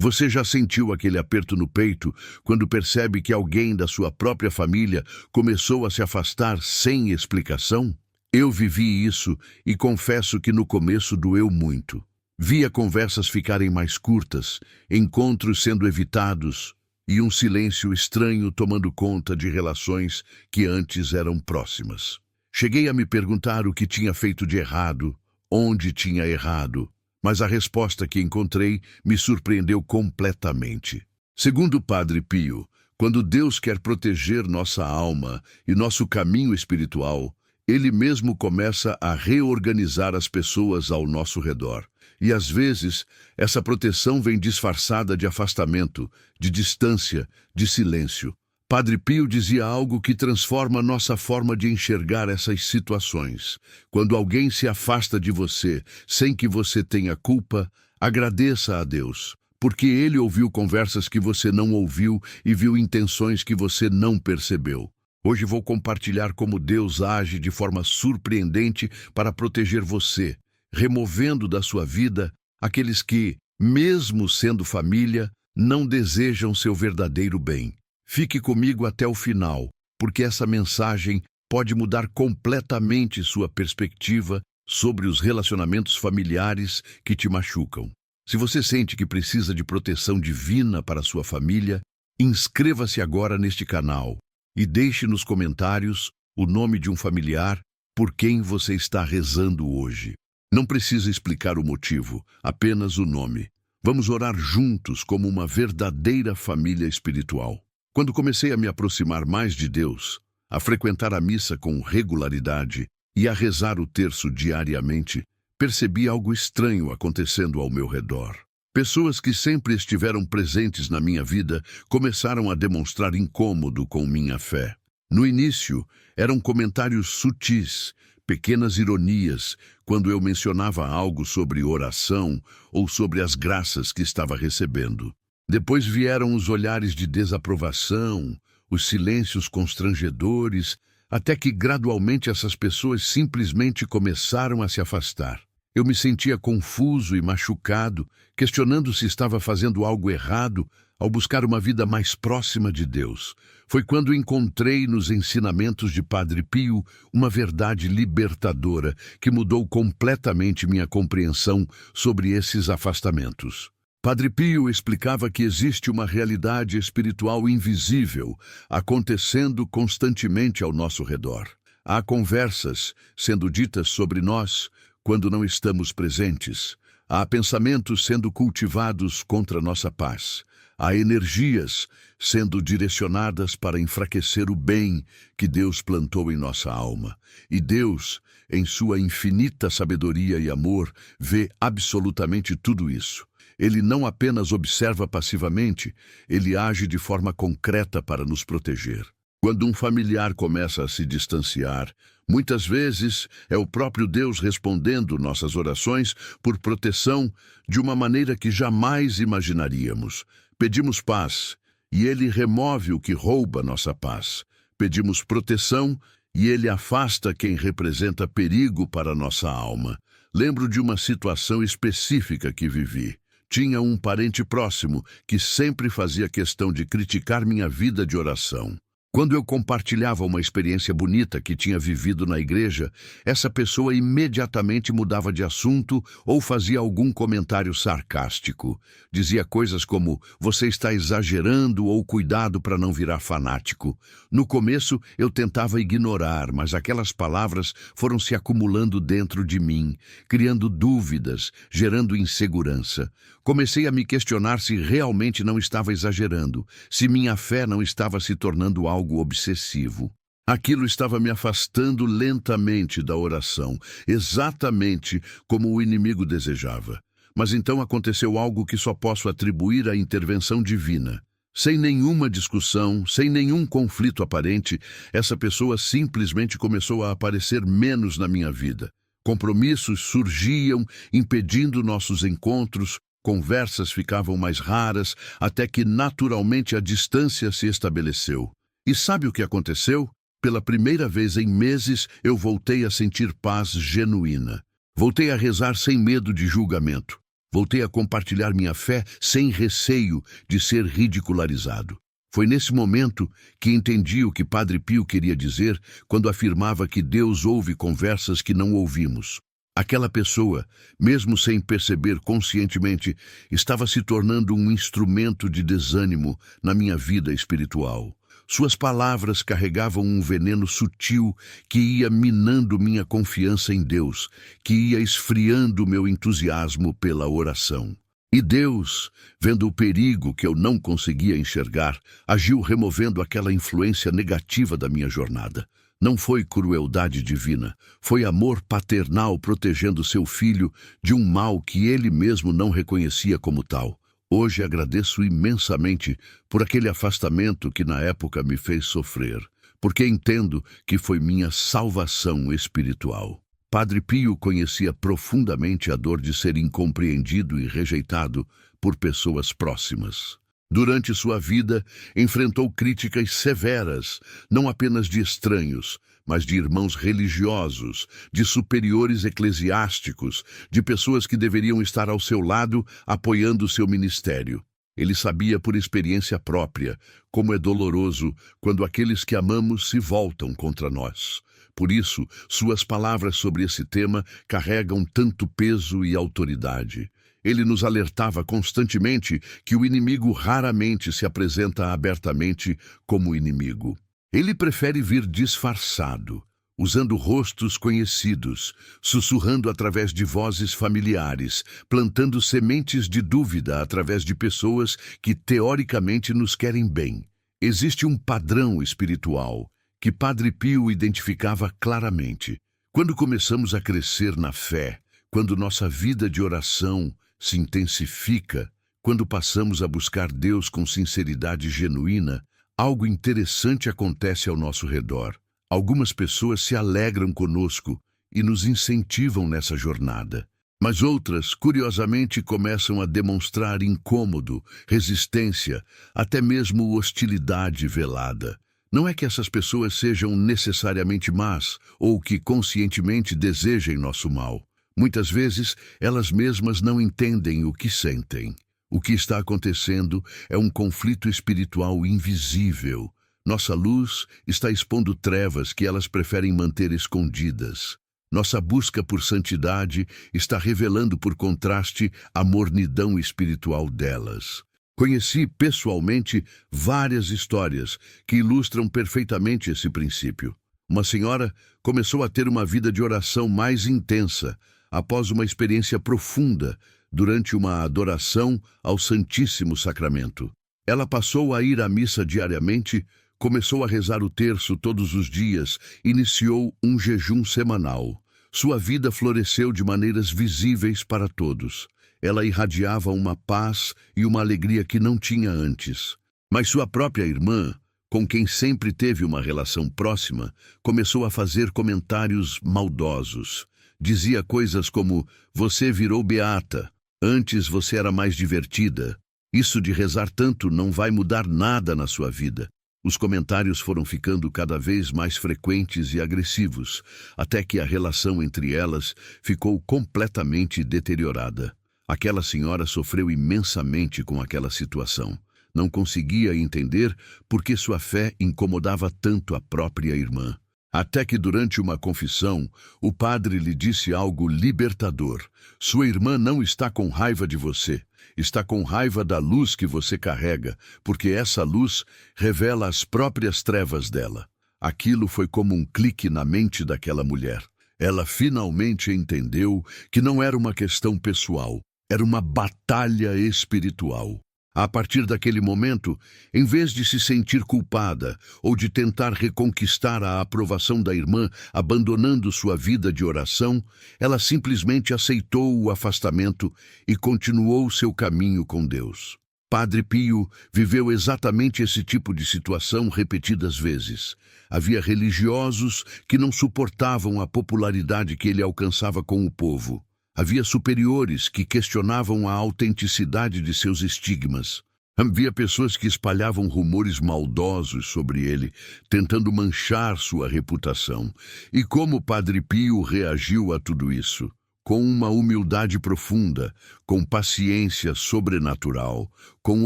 Você já sentiu aquele aperto no peito quando percebe que alguém da sua própria família começou a se afastar sem explicação? Eu vivi isso e confesso que no começo doeu muito. Via conversas ficarem mais curtas, encontros sendo evitados e um silêncio estranho tomando conta de relações que antes eram próximas. Cheguei a me perguntar o que tinha feito de errado, onde tinha errado, mas a resposta que encontrei me surpreendeu completamente. Segundo o Padre Pio, quando Deus quer proteger nossa alma e nosso caminho espiritual, Ele mesmo começa a reorganizar as pessoas ao nosso redor. E às vezes, essa proteção vem disfarçada de afastamento, de distância, de silêncio. Padre Pio dizia algo que transforma nossa forma de enxergar essas situações. Quando alguém se afasta de você, sem que você tenha culpa, agradeça a Deus, porque Ele ouviu conversas que você não ouviu e viu intenções que você não percebeu. Hoje vou compartilhar como Deus age de forma surpreendente para proteger você, removendo da sua vida aqueles que, mesmo sendo família, não desejam seu verdadeiro bem. Fique comigo até o final, porque essa mensagem pode mudar completamente sua perspectiva sobre os relacionamentos familiares que te machucam. Se você sente que precisa de proteção divina para sua família, inscreva-se agora neste canal e deixe nos comentários o nome de um familiar por quem você está rezando hoje. Não precisa explicar o motivo, apenas o nome. Vamos orar juntos como uma verdadeira família espiritual. Quando comecei a me aproximar mais de Deus, a frequentar a missa com regularidade e a rezar o terço diariamente, percebi algo estranho acontecendo ao meu redor. Pessoas que sempre estiveram presentes na minha vida começaram a demonstrar incômodo com minha fé. No início, eram comentários sutis, pequenas ironias, quando eu mencionava algo sobre oração ou sobre as graças que estava recebendo. Depois vieram os olhares de desaprovação, os silêncios constrangedores, até que gradualmente essas pessoas simplesmente começaram a se afastar. Eu me sentia confuso e machucado, questionando se estava fazendo algo errado ao buscar uma vida mais próxima de Deus. Foi quando encontrei nos ensinamentos de Padre Pio uma verdade libertadora que mudou completamente minha compreensão sobre esses afastamentos. Padre Pio explicava que existe uma realidade espiritual invisível acontecendo constantemente ao nosso redor. Há conversas sendo ditas sobre nós quando não estamos presentes. Há pensamentos sendo cultivados contra nossa paz. Há energias sendo direcionadas para enfraquecer o bem que Deus plantou em nossa alma. E Deus, em sua infinita sabedoria e amor, vê absolutamente tudo isso. Ele não apenas observa passivamente, ele age de forma concreta para nos proteger. Quando um familiar começa a se distanciar, muitas vezes é o próprio Deus respondendo nossas orações por proteção de uma maneira que jamais imaginaríamos. Pedimos paz, e Ele remove o que rouba nossa paz. Pedimos proteção, e Ele afasta quem representa perigo para nossa alma. Lembro de uma situação específica que vivi. Tinha um parente próximo que sempre fazia questão de criticar minha vida de oração. Quando eu compartilhava uma experiência bonita que tinha vivido na igreja, essa pessoa imediatamente mudava de assunto ou fazia algum comentário sarcástico. Dizia coisas como, você está exagerando ou cuidado para não virar fanático. No começo, eu tentava ignorar, mas aquelas palavras foram se acumulando dentro de mim, criando dúvidas, gerando insegurança. Comecei a me questionar se realmente não estava exagerando, se minha fé não estava se tornando algo obsessivo. Aquilo estava me afastando lentamente da oração, exatamente como o inimigo desejava. Mas então aconteceu algo que só posso atribuir à intervenção divina. Sem nenhuma discussão, sem nenhum conflito aparente, essa pessoa simplesmente começou a aparecer menos na minha vida. Compromissos surgiam, impedindo nossos encontros, conversas ficavam mais raras, até que naturalmente a distância se estabeleceu. E sabe o que aconteceu? Pela primeira vez em meses, eu voltei a sentir paz genuína. Voltei a rezar sem medo de julgamento. Voltei a compartilhar minha fé sem receio de ser ridicularizado. Foi nesse momento que entendi o que Padre Pio queria dizer quando afirmava que Deus ouve conversas que não ouvimos. Aquela pessoa, mesmo sem perceber conscientemente, estava se tornando um instrumento de desânimo na minha vida espiritual. Suas palavras carregavam um veneno sutil que ia minando minha confiança em Deus, que ia esfriando meu entusiasmo pela oração. E Deus, vendo o perigo que eu não conseguia enxergar, agiu removendo aquela influência negativa da minha jornada. Não foi crueldade divina, foi amor paternal protegendo seu filho de um mal que ele mesmo não reconhecia como tal. Hoje agradeço imensamente por aquele afastamento que na época me fez sofrer, porque entendo que foi minha salvação espiritual. Padre Pio conhecia profundamente a dor de ser incompreendido e rejeitado por pessoas próximas. Durante sua vida, enfrentou críticas severas, não apenas de estranhos, mas de irmãos religiosos, de superiores eclesiásticos, de pessoas que deveriam estar ao seu lado apoiando seu ministério. Ele sabia por experiência própria como é doloroso quando aqueles que amamos se voltam contra nós. Por isso, suas palavras sobre esse tema carregam tanto peso e autoridade. Ele nos alertava constantemente que o inimigo raramente se apresenta abertamente como inimigo. Ele prefere vir disfarçado, usando rostos conhecidos, sussurrando através de vozes familiares, plantando sementes de dúvida através de pessoas que teoricamente nos querem bem. Existe um padrão espiritual que Padre Pio identificava claramente. Quando começamos a crescer na fé, quando nossa vida de oração se intensifica, quando passamos a buscar Deus com sinceridade genuína, algo interessante acontece ao nosso redor. Algumas pessoas se alegram conosco e nos incentivam nessa jornada. Mas outras, curiosamente, começam a demonstrar incômodo, resistência, até mesmo hostilidade velada. Não é que essas pessoas sejam necessariamente más ou que conscientemente desejem nosso mal. Muitas vezes, elas mesmas não entendem o que sentem. O que está acontecendo é um conflito espiritual invisível. Nossa luz está expondo trevas que elas preferem manter escondidas. Nossa busca por santidade está revelando, por contraste, a mornidão espiritual delas. Conheci pessoalmente várias histórias que ilustram perfeitamente esse princípio. Uma senhora começou a ter uma vida de oração mais intensa após uma experiência profunda durante uma adoração ao Santíssimo Sacramento. Ela passou a ir à missa diariamente, começou a rezar o terço todos os dias, iniciou um jejum semanal. Sua vida floresceu de maneiras visíveis para todos. Ela irradiava uma paz e uma alegria que não tinha antes. Mas sua própria irmã, com quem sempre teve uma relação próxima, começou a fazer comentários maldosos. Dizia coisas como: "Você virou beata, antes você era mais divertida. Isso de rezar tanto não vai mudar nada na sua vida." Os comentários foram ficando cada vez mais frequentes e agressivos, até que a relação entre elas ficou completamente deteriorada. Aquela senhora sofreu imensamente com aquela situação. Não conseguia entender por que sua fé incomodava tanto a própria irmã. Até que durante uma confissão, o padre lhe disse algo libertador. Sua irmã não está com raiva de você, está com raiva da luz que você carrega, porque essa luz revela as próprias trevas dela. Aquilo foi como um clique na mente daquela mulher. Ela finalmente entendeu que não era uma questão pessoal, era uma batalha espiritual. A partir daquele momento, em vez de se sentir culpada ou de tentar reconquistar a aprovação da irmã, abandonando sua vida de oração, ela simplesmente aceitou o afastamento e continuou seu caminho com Deus. Padre Pio viveu exatamente esse tipo de situação repetidas vezes. Havia religiosos que não suportavam a popularidade que ele alcançava com o povo. Havia superiores que questionavam a autenticidade de seus estigmas. Havia pessoas que espalhavam rumores maldosos sobre ele, tentando manchar sua reputação. E como Padre Pio reagiu a tudo isso? com uma humildade profunda, com paciência sobrenatural, com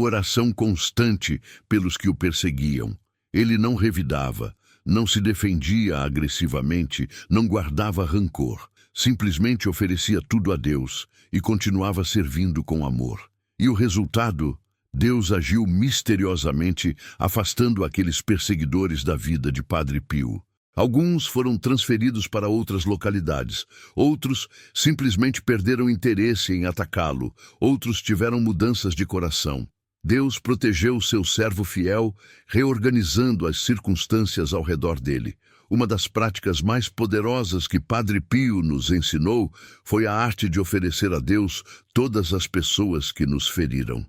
oração constante pelos que o perseguiam. Ele não revidava, não se defendia agressivamente, não guardava rancor. Simplesmente oferecia tudo a Deus e continuava servindo com amor. E o resultado? Deus agiu misteriosamente, afastando aqueles perseguidores da vida de Padre Pio. Alguns foram transferidos para outras localidades, outros simplesmente perderam interesse em atacá-lo, outros tiveram mudanças de coração. Deus protegeu seu servo fiel, reorganizando as circunstâncias ao redor dele. Uma das práticas mais poderosas que Padre Pio nos ensinou foi a arte de oferecer a Deus todas as pessoas que nos feriram.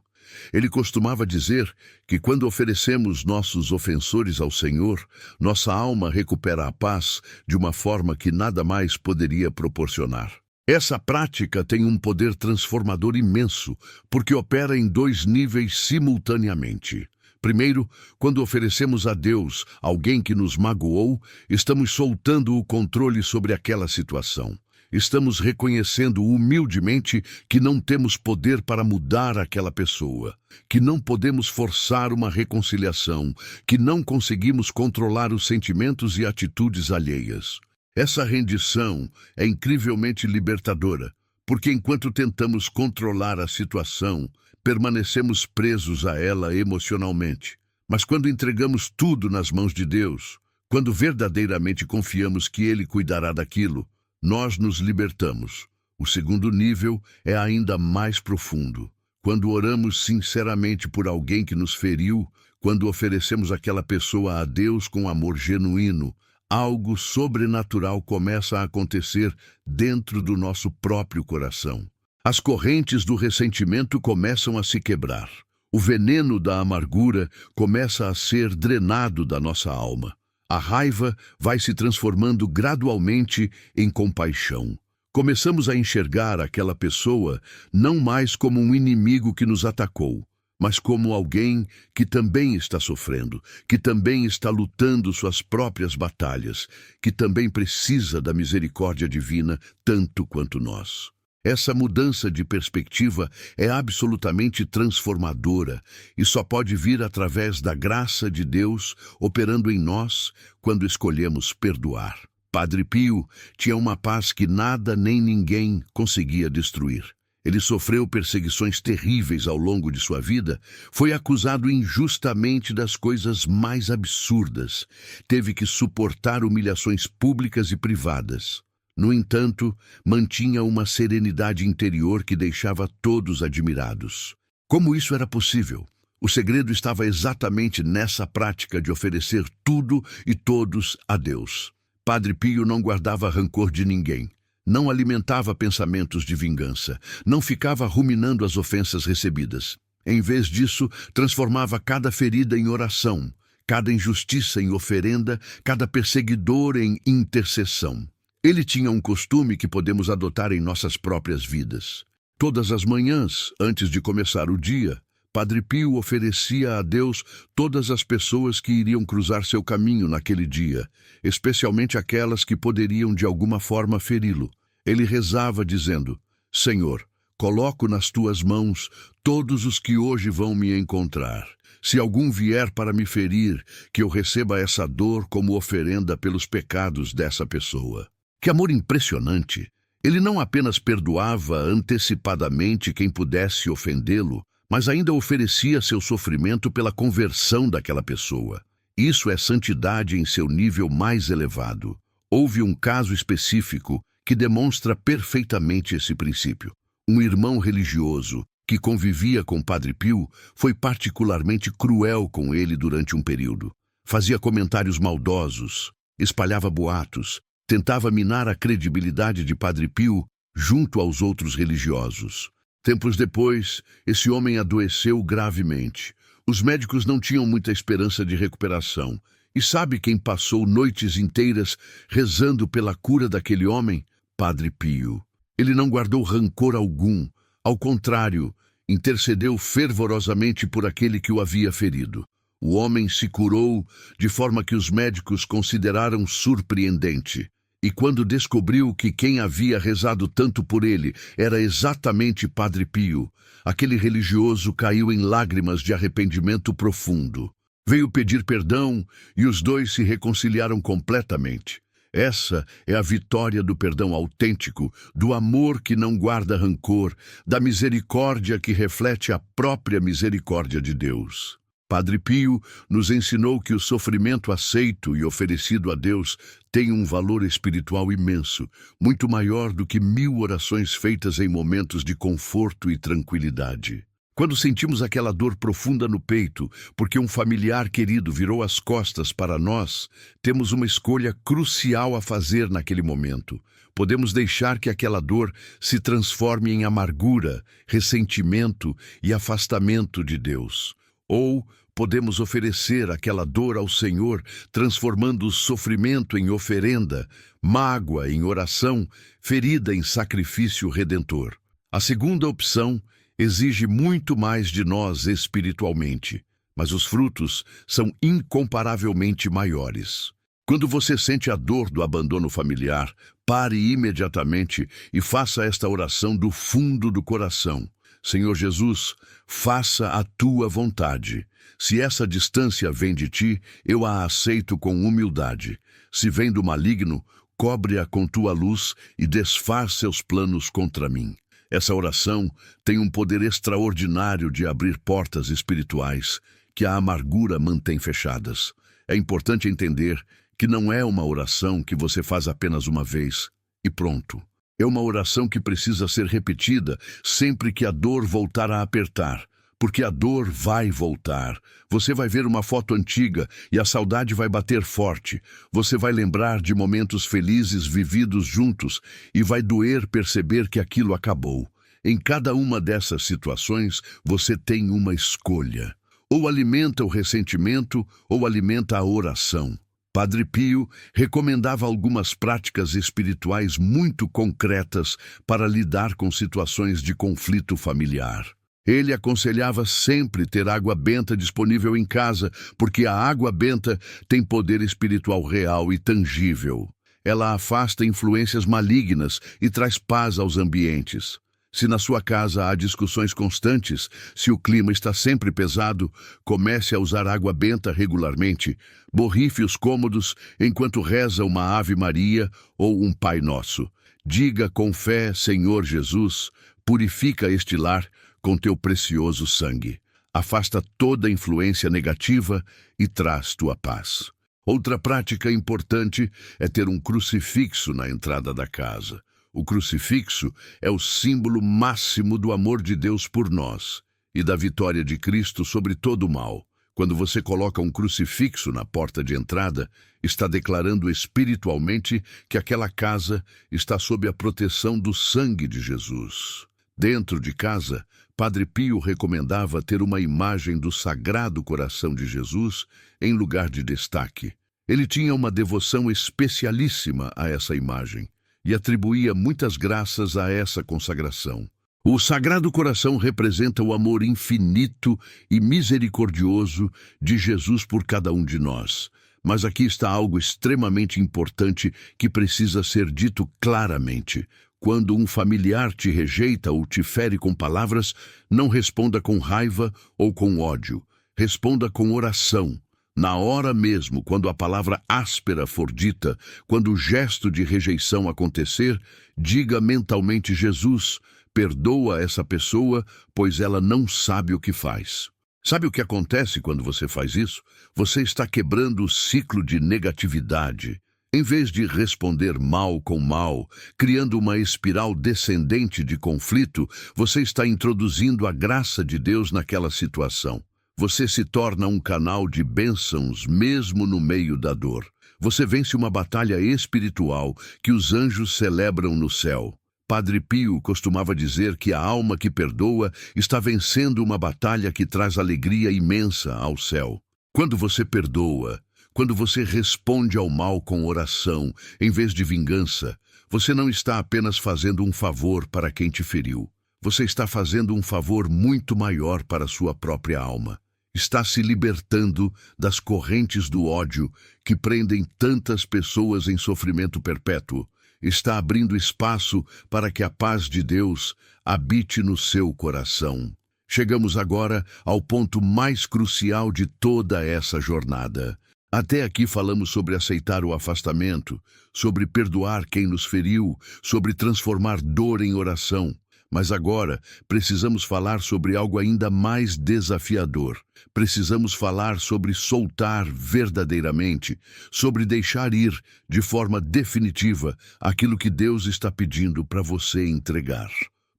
Ele costumava dizer que quando oferecemos nossos ofensores ao Senhor, nossa alma recupera a paz de uma forma que nada mais poderia proporcionar. Essa prática tem um poder transformador imenso, porque opera em 2 níveis simultaneamente. Primeiro, quando oferecemos a Deus alguém que nos magoou, estamos soltando o controle sobre aquela situação. Estamos reconhecendo humildemente que não temos poder para mudar aquela pessoa, que não podemos forçar uma reconciliação, que não conseguimos controlar os sentimentos e atitudes alheias. Essa rendição é incrivelmente libertadora, porque enquanto tentamos controlar a situação, permanecemos presos a ela emocionalmente. Mas quando entregamos tudo nas mãos de Deus, quando verdadeiramente confiamos que Ele cuidará daquilo, nós nos libertamos. O segundo nível é ainda mais profundo. Quando oramos sinceramente por alguém que nos feriu, quando oferecemos aquela pessoa a Deus com amor genuíno, algo sobrenatural começa a acontecer dentro do nosso próprio coração. As correntes do ressentimento começam a se quebrar. O veneno da amargura começa a ser drenado da nossa alma. A raiva vai se transformando gradualmente em compaixão. Começamos a enxergar aquela pessoa não mais como um inimigo que nos atacou, mas como alguém que também está sofrendo, que também está lutando suas próprias batalhas, que também precisa da misericórdia divina tanto quanto nós. Essa mudança de perspectiva é absolutamente transformadora e só pode vir através da graça de Deus operando em nós quando escolhemos perdoar. Padre Pio tinha uma paz que nada nem ninguém conseguia destruir. Ele sofreu perseguições terríveis ao longo de sua vida, foi acusado injustamente das coisas mais absurdas, teve que suportar humilhações públicas e privadas. No entanto, mantinha uma serenidade interior que deixava todos admirados. Como isso era possível? O segredo estava exatamente nessa prática de oferecer tudo e todos a Deus. Padre Pio não guardava rancor de ninguém, não alimentava pensamentos de vingança, não ficava ruminando as ofensas recebidas. Em vez disso, transformava cada ferida em oração, cada injustiça em oferenda, cada perseguidor em intercessão. Ele tinha um costume que podemos adotar em nossas próprias vidas. Todas as manhãs, antes de começar o dia, Padre Pio oferecia a Deus todas as pessoas que iriam cruzar seu caminho naquele dia, especialmente aquelas que poderiam de alguma forma feri-lo. Ele rezava dizendo: Senhor, coloco nas tuas mãos todos os que hoje vão me encontrar. Se algum vier para me ferir, que eu receba essa dor como oferenda pelos pecados dessa pessoa. Que amor impressionante! Ele não apenas perdoava antecipadamente quem pudesse ofendê-lo, mas ainda oferecia seu sofrimento pela conversão daquela pessoa. Isso é santidade em seu nível mais elevado. Houve um caso específico que demonstra perfeitamente esse princípio. Um irmão religioso que convivia com Padre Pio foi particularmente cruel com ele durante um período. Fazia comentários maldosos, espalhava boatos, tentava minar a credibilidade de Padre Pio junto aos outros religiosos. Tempos depois, esse homem adoeceu gravemente. Os médicos não tinham muita esperança de recuperação. E sabe quem passou noites inteiras rezando pela cura daquele homem? Padre Pio. Ele não guardou rancor algum. Ao contrário, intercedeu fervorosamente por aquele que o havia ferido. O homem se curou de forma que os médicos consideraram surpreendente. E quando descobriu que quem havia rezado tanto por ele era exatamente Padre Pio, aquele religioso caiu em lágrimas de arrependimento profundo. Veio pedir perdão e os dois se reconciliaram completamente. Essa é a vitória do perdão autêntico, do amor que não guarda rancor, da misericórdia que reflete a própria misericórdia de Deus. Padre Pio nos ensinou que o sofrimento aceito e oferecido a Deus tem um valor espiritual imenso, muito maior do que 1000 orações feitas em momentos de conforto e tranquilidade. Quando sentimos aquela dor profunda no peito, porque um familiar querido virou as costas para nós, temos uma escolha crucial a fazer naquele momento. Podemos deixar que aquela dor se transforme em amargura, ressentimento e afastamento de Deus. Ou podemos oferecer aquela dor ao Senhor, transformando o sofrimento em oferenda, mágoa em oração, ferida em sacrifício redentor. A segunda opção exige muito mais de nós espiritualmente, mas os frutos são incomparavelmente maiores. Quando você sente a dor do abandono familiar, pare imediatamente e faça esta oração do fundo do coração. Senhor Jesus, faça a tua vontade. Se essa distância vem de ti, eu a aceito com humildade. Se vem do maligno, cobre-a com tua luz e desfaz seus planos contra mim. Essa oração tem um poder extraordinário de abrir portas espirituais que a amargura mantém fechadas. É importante entender que não é uma oração que você faz apenas uma vez e pronto. É uma oração que precisa ser repetida sempre que a dor voltar a apertar, porque a dor vai voltar. Você vai ver uma foto antiga e a saudade vai bater forte. Você vai lembrar de momentos felizes vividos juntos e vai doer perceber que aquilo acabou. Em cada uma dessas situações, você tem uma escolha. Ou alimenta o ressentimento ou alimenta a oração. Padre Pio recomendava algumas práticas espirituais muito concretas para lidar com situações de conflito familiar. Ele aconselhava sempre ter água benta disponível em casa, porque a água benta tem poder espiritual real e tangível. Ela afasta influências malignas e traz paz aos ambientes. Se na sua casa há discussões constantes, se o clima está sempre pesado, comece a usar água benta regularmente. Borrife os cômodos enquanto reza uma Ave Maria ou um Pai Nosso. Diga com fé, Senhor Jesus, purifica este lar com teu precioso sangue. Afasta toda influência negativa e traz tua paz. Outra prática importante é ter um crucifixo na entrada da casa. O crucifixo é o símbolo máximo do amor de Deus por nós e da vitória de Cristo sobre todo o mal. Quando você coloca um crucifixo na porta de entrada, está declarando espiritualmente que aquela casa está sob a proteção do sangue de Jesus. Dentro de casa, Padre Pio recomendava ter uma imagem do Sagrado Coração de Jesus em lugar de destaque. Ele tinha uma devoção especialíssima a essa imagem e atribuía muitas graças a essa consagração. O Sagrado Coração representa o amor infinito e misericordioso de Jesus por cada um de nós. Mas aqui está algo extremamente importante que precisa ser dito claramente. Quando um familiar te rejeita ou te fere com palavras, não responda com raiva ou com ódio. Responda com oração. Na hora mesmo, quando a palavra áspera for dita, quando o gesto de rejeição acontecer, diga mentalmente: Jesus, perdoa essa pessoa, pois ela não sabe o que faz. Sabe o que acontece quando você faz isso? Você está quebrando o ciclo de negatividade. Em vez de responder mal com mal, criando uma espiral descendente de conflito, você está introduzindo a graça de Deus naquela situação. Você se torna um canal de bênçãos mesmo no meio da dor. Você vence uma batalha espiritual que os anjos celebram no céu. Padre Pio costumava dizer que a alma que perdoa está vencendo uma batalha que traz alegria imensa ao céu. Quando você perdoa, quando você responde ao mal com oração, em vez de vingança, você não está apenas fazendo um favor para quem te feriu. Você está fazendo um favor muito maior para a sua própria alma. Está se libertando das correntes do ódio que prendem tantas pessoas em sofrimento perpétuo. Está abrindo espaço para que a paz de Deus habite no seu coração. Chegamos agora ao ponto mais crucial de toda essa jornada. Até aqui falamos sobre aceitar o afastamento, sobre perdoar quem nos feriu, sobre transformar dor em oração. Mas agora precisamos falar sobre algo ainda mais desafiador. Precisamos falar sobre soltar verdadeiramente, sobre deixar ir de forma definitiva aquilo que Deus está pedindo para você entregar.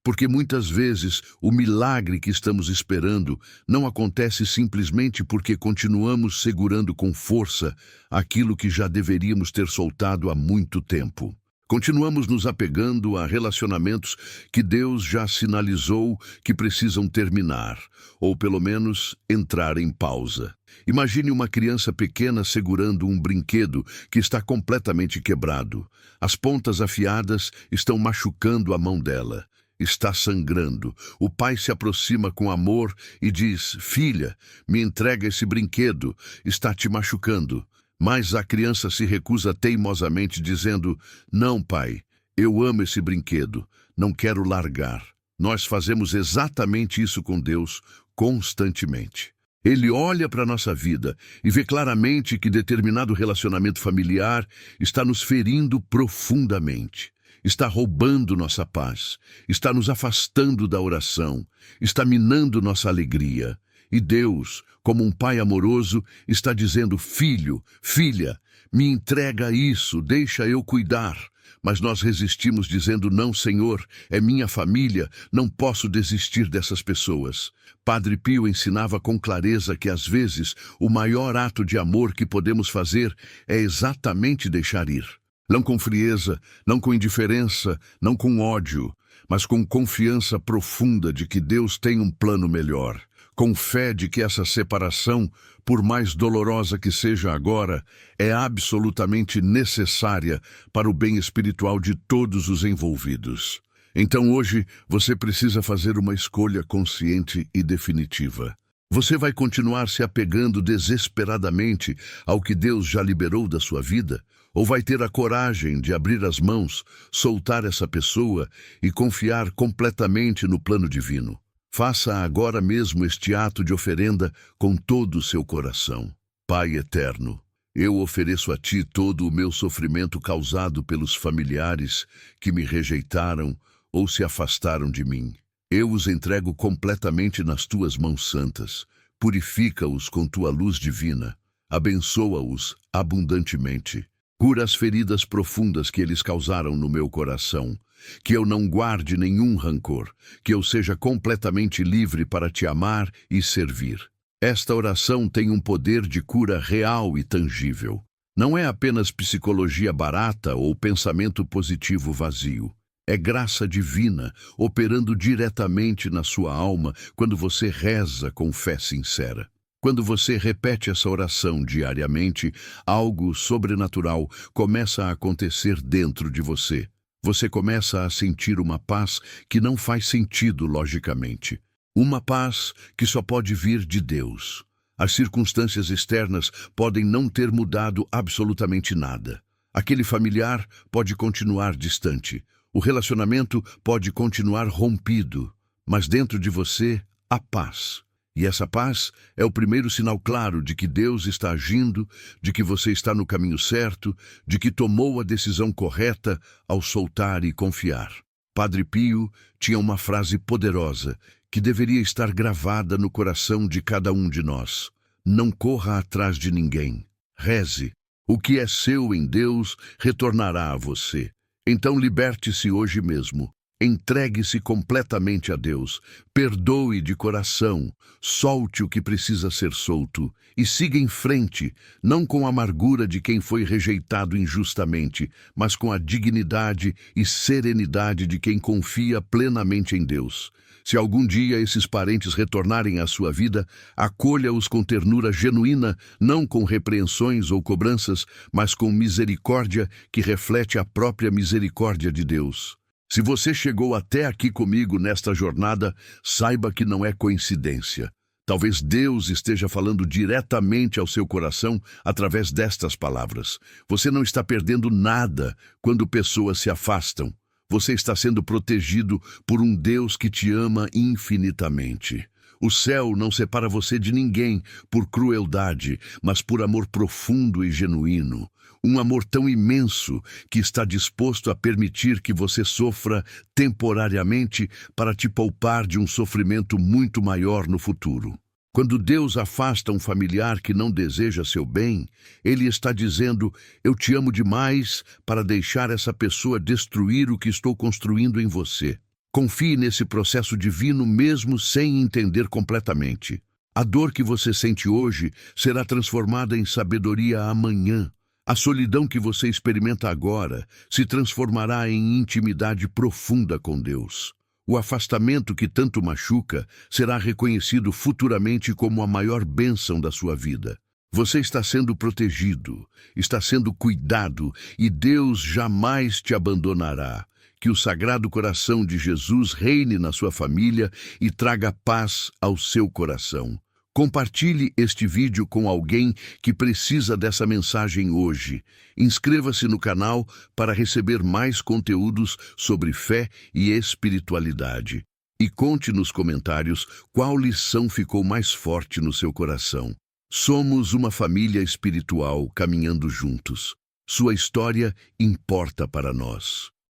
Porque muitas vezes o milagre que estamos esperando não acontece simplesmente porque continuamos segurando com força aquilo que já deveríamos ter soltado há muito tempo. Continuamos nos apegando a relacionamentos que Deus já sinalizou que precisam terminar, ou pelo menos entrar em pausa. Imagine uma criança pequena segurando um brinquedo que está completamente quebrado. As pontas afiadas estão machucando a mão dela. Está sangrando. O pai se aproxima com amor e diz: "Filha, me entrega esse brinquedo, está te machucando." Mas a criança se recusa teimosamente, dizendo: "Não, pai, eu amo esse brinquedo, não quero largar." Nós fazemos exatamente isso com Deus constantemente. Ele olha para a nossa vida e vê claramente que determinado relacionamento familiar está nos ferindo profundamente. Está roubando nossa paz, está nos afastando da oração, está minando nossa alegria. E Deus, como um pai amoroso, está dizendo: "Filho, filha, me entrega isso, deixa eu cuidar." Mas nós resistimos dizendo: "Não, Senhor, é minha família, não posso desistir dessas pessoas." Padre Pio ensinava com clareza que às vezes o maior ato de amor que podemos fazer é exatamente deixar ir. Não com frieza, não com indiferença, não com ódio, mas com confiança profunda de que Deus tem um plano melhor. Com fé de que essa separação, por mais dolorosa que seja agora, é absolutamente necessária para o bem espiritual de todos os envolvidos. Então hoje você precisa fazer uma escolha consciente e definitiva. Você vai continuar se apegando desesperadamente ao que Deus já liberou da sua vida? Ou vai ter a coragem de abrir as mãos, soltar essa pessoa e confiar completamente no plano divino? Faça agora mesmo este ato de oferenda com todo o seu coração. Pai eterno, eu ofereço a Ti todo o meu sofrimento causado pelos familiares que me rejeitaram ou se afastaram de mim. Eu os entrego completamente nas Tuas mãos santas. Purifica-os com Tua luz divina. Abençoa-os abundantemente. Cura as feridas profundas que eles causaram no meu coração. Que eu não guarde nenhum rancor. Que eu seja completamente livre para Te amar e servir. Esta oração tem um poder de cura real e tangível. Não é apenas psicologia barata ou pensamento positivo vazio. É graça divina operando diretamente na sua alma quando você reza com fé sincera. Quando você repete essa oração diariamente, algo sobrenatural começa a acontecer dentro de você. Você começa a sentir uma paz que não faz sentido logicamente. Uma paz que só pode vir de Deus. As circunstâncias externas podem não ter mudado absolutamente nada. Aquele familiar pode continuar distante. O relacionamento pode continuar rompido. Mas dentro de você, há paz. E essa paz é o primeiro sinal claro de que Deus está agindo, de que você está no caminho certo, de que tomou a decisão correta ao soltar e confiar. Padre Pio tinha uma frase poderosa que deveria estar gravada no coração de cada um de nós. Não corra atrás de ninguém. Reze. O que é seu em Deus retornará a você. Então liberte-se hoje mesmo. Entregue-se completamente a Deus, perdoe de coração, solte o que precisa ser solto e siga em frente, não com a amargura de quem foi rejeitado injustamente, mas com a dignidade e serenidade de quem confia plenamente em Deus. Se algum dia esses parentes retornarem à sua vida, acolha-os com ternura genuína, não com repreensões ou cobranças, mas com misericórdia que reflete a própria misericórdia de Deus. Se você chegou até aqui comigo nesta jornada, saiba que não é coincidência. Talvez Deus esteja falando diretamente ao seu coração através destas palavras. Você não está perdendo nada quando pessoas se afastam. Você está sendo protegido por um Deus que te ama infinitamente. O céu não separa você de ninguém por crueldade, mas por amor profundo e genuíno. Um amor tão imenso que está disposto a permitir que você sofra temporariamente para te poupar de um sofrimento muito maior no futuro. Quando Deus afasta um familiar que não deseja seu bem, Ele está dizendo: eu te amo demais para deixar essa pessoa destruir o que estou construindo em você. Confie nesse processo divino mesmo sem entender completamente. A dor que você sente hoje será transformada em sabedoria amanhã. A solidão que você experimenta agora se transformará em intimidade profunda com Deus. O afastamento que tanto machuca será reconhecido futuramente como a maior bênção da sua vida. Você está sendo protegido, está sendo cuidado e Deus jamais te abandonará. Que o Sagrado Coração de Jesus reine na sua família e traga paz ao seu coração. Compartilhe este vídeo com alguém que precisa dessa mensagem hoje. Inscreva-se no canal para receber mais conteúdos sobre fé e espiritualidade. E conte nos comentários qual lição ficou mais forte no seu coração. Somos uma família espiritual caminhando juntos. Sua história importa para nós.